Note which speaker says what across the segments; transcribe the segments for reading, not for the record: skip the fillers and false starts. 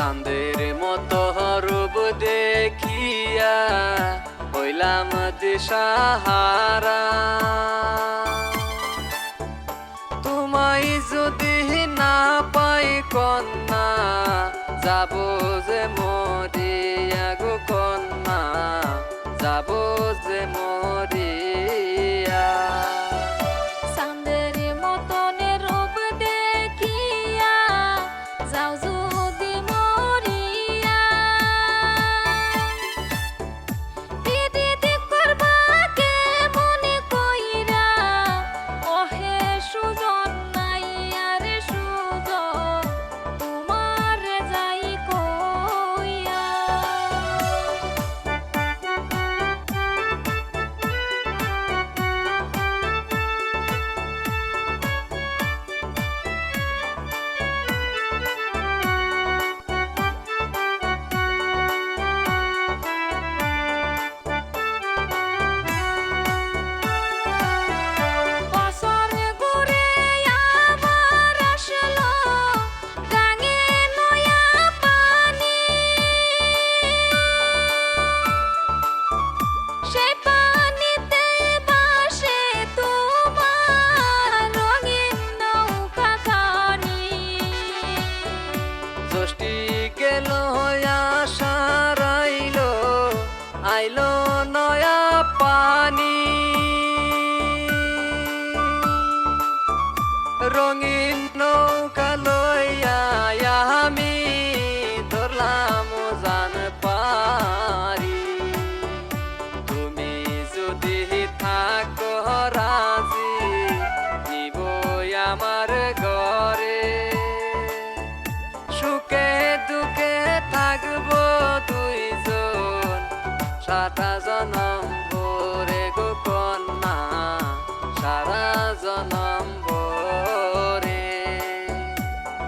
Speaker 1: চাঁদের মতো রূপ দেখিয়া হইলাম দিশাহারা। তোমায় যদি না পাই কন্যা, যাব যে মরিয়া গো কন্যা, যাব যে মরিয়া।
Speaker 2: চাঁদের মতন রূপ দেখিয়া যাও যদি মরিয়া, বিদিতি করবা কে মনে কইরা, ওহে সুজন নাই আর সুজন তোমার যাই কইয়া।
Speaker 1: ষষ্ঠী গেল আষাঢ় আইলো নয়া পানি, রঙিন নৌকা লইয়া আমি ধরলাম জান পারি। তুমি যদি থাকো রাজি, নিব আমার ঘরে, সুখে দুঃখে থাকবো দুইজন, সারা জনম ভরে গো কন্যা, সারা জনম ভরে।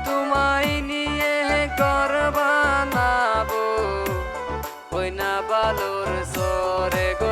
Speaker 1: তোমায় নিয়ে ঘর বানাবো, কইনা বালুর সরে গো